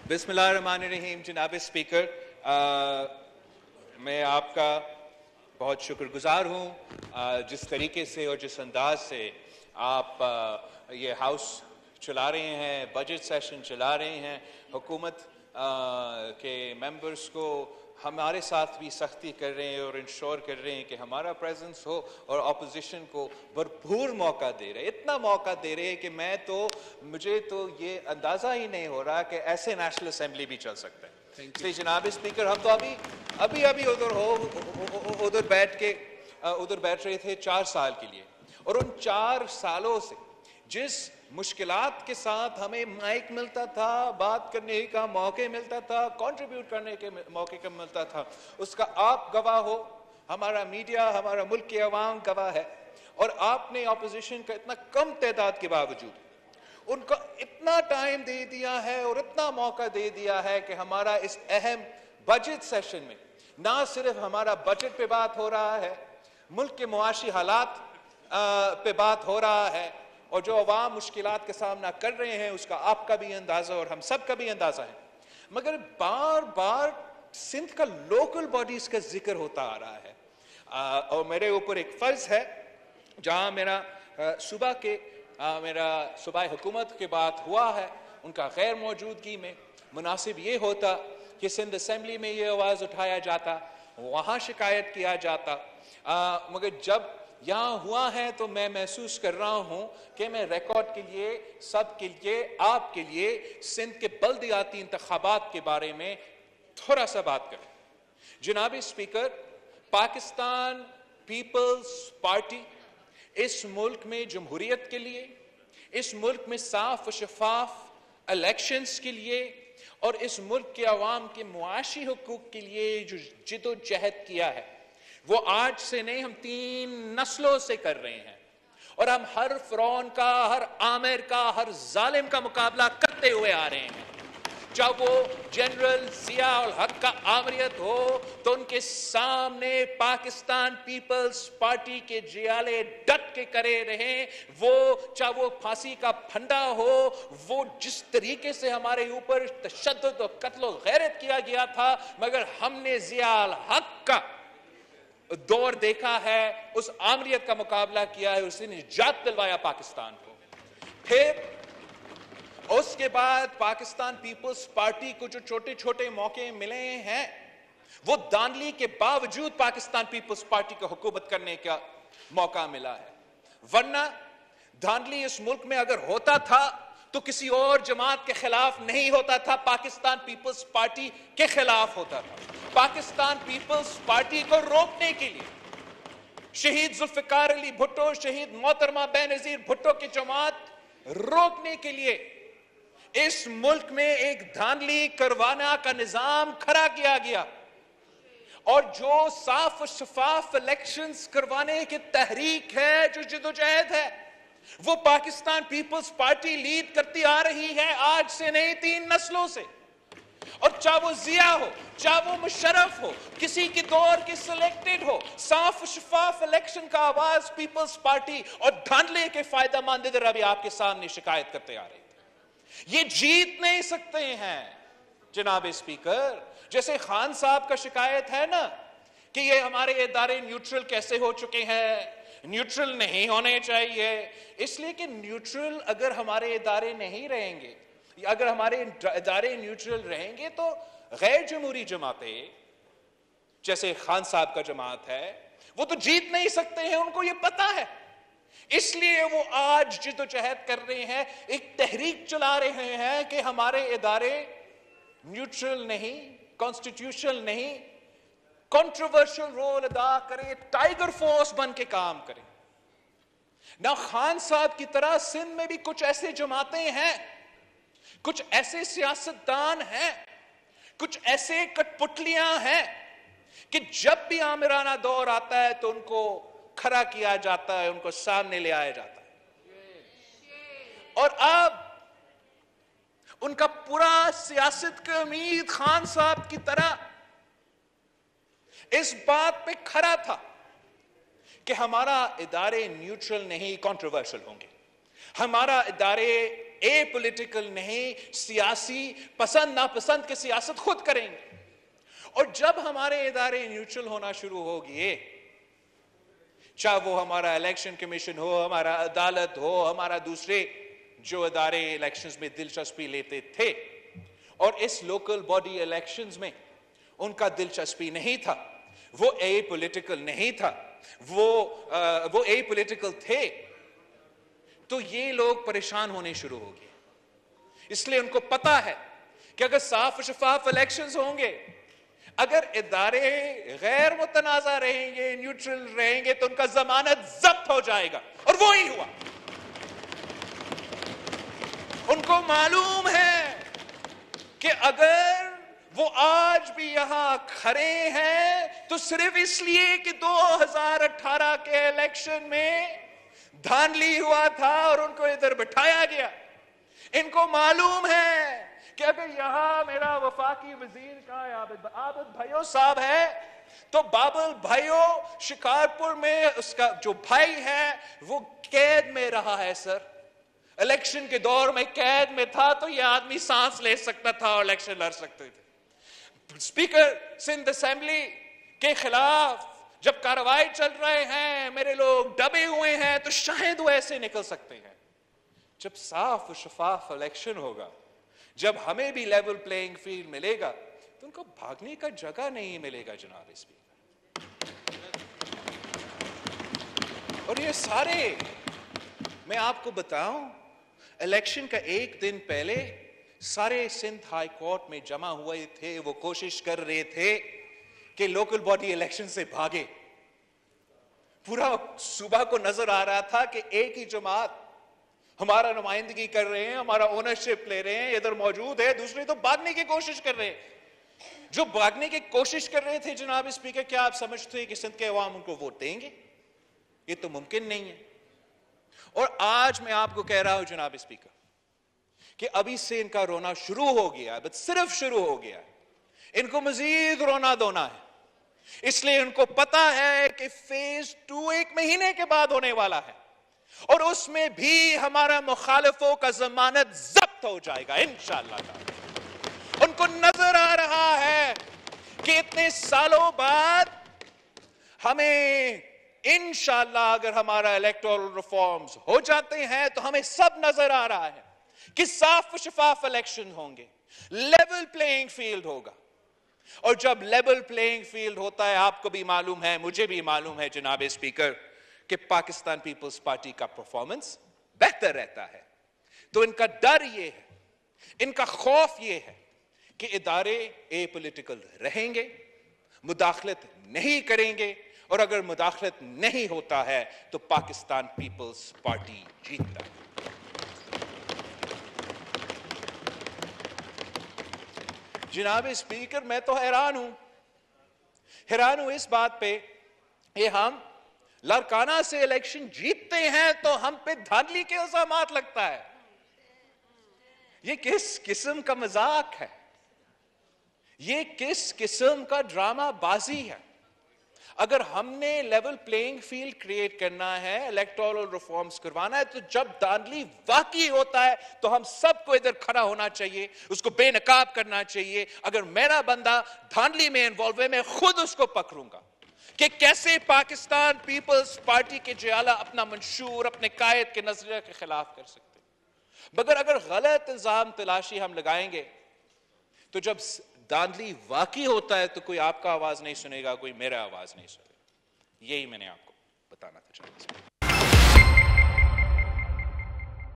بسم اللہ الرحمن الرحیم. جناب اسپیکر، میں آپ کا بہت شکر گزار ہوں جس طریقے سے اور جس انداز سے آپ یہ ہاؤس چلا رہے ہیں، بجٹ سیشن چلا رہے ہیں، حکومت کے ممبرز کو ہمارے ساتھ بھی سختی کر رہے ہیں اور انشور کر رہے ہیں کہ ہمارا پریزنس ہو، اور اپوزیشن کو بھرپور موقع دے رہے ہیں، اتنا موقع دے رہے ہیں کہ مجھے تو یہ اندازہ ہی نہیں ہو رہا کہ ایسے نیشنل اسمبلی بھی چل سکتا ہے. اس لیے جناب اسپیکر، ہم تو ابھی ادھر بیٹھ رہے تھے 4 سال کے لیے، اور ان 4 سالوں سے جس مشکلات کے ساتھ ہمیں مائک ملتا تھا، بات کرنے کا موقع ملتا تھا، کنٹریبیوٹ کرنے کے موقع کا ملتا تھا، اس کا آپ گواہ ہو، ہمارا میڈیا، ہمارا ملک کی عوام گواہ ہے. اور آپ نے اپوزیشن کا اتنا کم تعداد کے باوجود ان کو اتنا ٹائم دے دیا ہے اور اتنا موقع دے دیا ہے کہ ہمارا اس اہم بجٹ سیشن میں نہ صرف ہمارا بجٹ پہ بات ہو رہا ہے، ملک کے معاشی حالات پہ بات ہو رہا ہے، اور جو عوام مشکلات کا سامنا کر رہے ہیں اس کا آپ کا بھی اندازہ اور ہم سب کا بھی اندازہ ہے. مگر بار بار سندھ کا لوکل باڈیز کا ذکر ہوتا آ رہا ہے، اور میرے اوپر ایک فرض ہے، جہاں میرا صوبہ حکومت کے بات ہوا ہے، ان کا غیر موجودگی میں مناسب یہ ہوتا کہ سندھ اسمبلی میں یہ آواز اٹھایا جاتا، وہاں شکایت کیا جاتا. مگر جب یہاں ہوا ہے تو میں محسوس کر رہا ہوں کہ میں ریکارڈ کے لیے، سب کے لیے، آپ کے لیے سندھ کے بلدیاتی انتخابات کے بارے میں تھوڑا سا بات کریں. جناب اسپیکر، پاکستان پیپلز پارٹی اس ملک میں جمہوریت کے لیے، اس ملک میں صاف و شفاف الیکشنز کے لیے، اور اس ملک کے عوام کے معاشی حقوق کے لیے جو جد و جہد کیا ہے، وہ آج سے نہیں، ہم 3 نسلوں سے کر رہے ہیں. اور ہم ہر فرعون کا، ہر عامر کا، ہر ظالم کا مقابلہ کرتے ہوئے آ رہے ہیں. جب وہ جنرل ضیاء الحق کا آمریت ہو تو ان کے سامنے پاکستان پیپلز پارٹی کے جیالے ڈٹ کے کرے رہے. چاہے وہ پھانسی کا پھندا ہو، وہ جس طریقے سے ہمارے اوپر تشدد و قتل و غیرت کیا گیا تھا، مگر ہم نے ضیاء الحق کا دور دیکھا ہے، اس آمریت کا مقابلہ کیا ہے، اس نے نجات دلوایا پاکستان کو. پھر اس کے بعد پاکستان پیپلز پارٹی کو جو چھوٹے چھوٹے موقع ملے ہیں، وہ دانلی کے باوجود پاکستان پیپلز پارٹی کو حکومت کرنے کا موقع ملا ہے. ورنہ دانلی اس ملک میں اگر ہوتا تھا تو کسی اور جماعت کے خلاف نہیں ہوتا تھا، پاکستان پیپلز پارٹی کے خلاف ہوتا تھا. پاکستان پیپلز پارٹی کو روکنے کے لیے شہید ذوالفقار علی بھٹو، شہید محترمہ بینظیر بھٹو کی جماعت روکنے کے لیے اس ملک میں ایک دھاندلی کروانا کا نظام کھڑا کیا گیا. اور جو صاف و شفاف الیکشنز کروانے کی تحریک ہے، جو جدوجہد ہے، وہ پاکستان پیپلز پارٹی لیڈ کرتی آ رہی ہے، آج سے نہیں 3 نسلوں سے. اور چاہے وہ ضیاء ہو، چاہے وہ مشرف ہو، کسی کی دور کی سلیکٹڈ ہو، صاف و شفاف الیکشن کا آواز پیپلز پارٹی اور دھاندلے کے فائدہ مند ادھر ابھی آپ کے سامنے شکایت کرتے آ رہے ہیں. یہ جیت نہیں سکتے ہیں جناب اسپیکر. جیسے خان صاحب کا شکایت ہے نا کہ یہ ہمارے ادارے نیوٹرل کیسے ہو چکے ہیں، نیوٹرل نہیں ہونے چاہیے. اس لیے کہ نیوٹرل اگر ہمارے ادارے نہیں رہیں گے، اگر ہمارے ادارے نیوٹرل رہیں گے تو غیر جمہوری جماعتیں جیسے خان صاحب کا جماعت ہے، وہ تو جیت نہیں سکتے ہیں، ان کو یہ پتا ہے. اس لیے وہ آج جد و جہد کر رہے ہیں، ایک تحریک چلا رہے ہیں کہ ہمارے ادارے نیوٹرل نہیں، کانسٹیٹیوشنل نہیں، کنٹروورشل رول ادا کریں، ٹائیگر فورس بن کے کام کریں. نہ خان صاحب کی طرح سندھ میں بھی کچھ ایسے جماعتیں ہیں، کچھ ایسے سیاستدان ہیں، کچھ ایسے کٹ پتلیاں ہیں کہ جب بھی آمرانہ دور آتا ہے تو ان کو کھڑا کیا جاتا ہے، ان کو سامنے لے آیا جاتا ہے. اور اب ان کا پورا سیاست کا امید خان صاحب کی طرح اس بات پہ کھڑا تھا کہ ہمارا ادارے نیوٹرل نہیں، کنٹروورشل ہوں گے، ہمارا ادارے اے پولیٹیکل نہیں، سیاسی پسند ناپسند کی سیاست خود کریں گے. اور جب ہمارے ادارے نیوٹرل ہونا شروع ہو گئے، چاہے وہ ہمارا الیکشن کمیشن ہو، ہمارا عدالت ہو، ہمارا دوسرے جو ادارے الیکشنز میں دلچسپی لیتے تھے، اور اس لوکل باڈی الیکشنز میں ان کا دلچسپی نہیں تھا، وہ اے پولیٹیکل نہیں تھا، وہ اے پولیٹیکل تھے، تو یہ لوگ پریشان ہونے شروع ہو گئے. اس لیے ان کو پتا ہے کہ اگر صاف و شفاف الیکشنز ہوں گے، اگر ادارے غیر متنازع رہیں گے، نیوٹرل رہیں گے، تو ان کا ضمانت ضبط ہو جائے گا. اور وہی ہوا. ان کو معلوم ہے کہ اگر وہ آج بھی یہاں کھڑے ہیں تو صرف اس لیے کہ 2018 کے الیکشن میں دھاندلی ہوا تھا اور ان کو ادھر بٹھایا گیا. ان کو معلوم ہے کہ اگر یہاں میرا وفاقی وزیر کا عابد بھائیو صاحب ہے تو بابل بھائیو شکارپور میں اس کا جو بھائی ہے وہ قید میں رہا ہے. سر الیکشن کے دور میں قید میں تھا تو یہ آدمی سانس لے سکتا تھا اور الیکشن لڑ سکتے تھے. اسپیکر سندھ اسمبلی کے خلاف جب کارروائی چل رہے ہیں، میرے لوگ دبے ہوئے ہیں، تو شاید وہ ایسے نکل سکتے ہیں. جب صاف و شفاف الیکشن ہوگا، جب ہمیں بھی لیول پلینگ فیلڈ ملے گا، تو ان کو بھاگنے کا جگہ نہیں ملے گا. جناب اسپیکر، اور یہ سارے میں آپ کو بتاؤں، الیکشن کا ایک دن پہلے سارے سندھ ہائی کورٹ میں جمع ہوئے تھے. وہ کوشش کر رہے تھے کہ لوکل باڈی الیکشن سے بھاگے. پورا صوبہ کو نظر آ رہا تھا کہ ایک ہی جماعت ہمارا نمائندگی کر رہے ہیں، ہمارا اونرشپ لے رہے ہیں، ادھر موجود ہے، دوسرے تو بھاگنے کی کوشش کر رہے ہیں. جو بھاگنے کی کوشش کر رہے تھے جناب اسپیکر، کیا آپ سمجھتے ہیں کہ سندھ کے عوام ان کو ووٹ دیں گے؟ یہ تو ممکن نہیں ہے. اور آج میں آپ کو کہہ رہا ہوں جناب اسپیکر کہ ابھی سے ان کا رونا شروع ہو گیا، بس صرف شروع ہو گیا. ان کو مزید رونا دھونا ہے. اس لیے ان کو پتا ہے کہ فیز 2 ایک مہینے کے بعد ہونے والا ہے، اور اس میں بھی ہمارا مخالفوں کا ضمانت ضبط ہو جائے گا انشاءاللہ تعالی. ان کو نظر آ رہا ہے کہ اتنے سالوں بعد ہمیں انشاءاللہ اگر ہمارا الیکٹورل ریفارمز ہو جاتے ہیں تو ہمیں سب نظر آ رہا ہے کہ صاف و شفاف الیکشن ہوں گے، لیول پلینگ فیلڈ ہوگا. اور جب لیول پلینگ فیلڈ ہوتا ہے، آپ کو بھی معلوم ہے، مجھے بھی معلوم ہے جناب اسپیکر، کہ پاکستان پیپلز پارٹی کا پرفارمنس بہتر رہتا ہے. تو ان کا ڈر یہ ہے، ان کا خوف یہ ہے کہ ادارے اے پولیٹیکل رہیں گے، مداخلت نہیں کریں گے، اور اگر مداخلت نہیں ہوتا ہے تو پاکستان پیپلز پارٹی جیتتا ہے. جناب اسپیکر، میں تو حیران ہوں اس بات پہ کہ ہم لڑکانہ سے الیکشن جیتتے ہیں تو ہم پہ دھاندلی کے الزامات لگتا ہے. یہ کس قسم کا مذاق ہے؟ یہ کس قسم کا ڈرامہ بازی ہے؟ اگر ہم نے لیول پلینگ فیلڈ کریٹ کرنا ہے، الیکٹورل ریفارمز کروانا ہے، تو جب دھاندلی واقعی ہوتا ہے تو ہم سب کو ادھر کھڑا ہونا چاہیے، اس کو بے نقاب کرنا چاہیے. اگر میرا بندہ دھاندلی میں انوالو ہے، میں خود اس کو پکڑوں گا کہ کیسے پاکستان پیپلز پارٹی کے جیالہ اپنا منشور اپنے قائد کے نظریے کے خلاف کر سکتے. مگر اگر غلط الزام تلاشی ہم لگائیں گے تو جب دھاندلی واقعی ہوتا ہے تو کوئی آپ کا آواز نہیں سنے گا، کوئی میرا آواز نہیں سنے گا. یہی میں نے آپ کو بتانا تھا.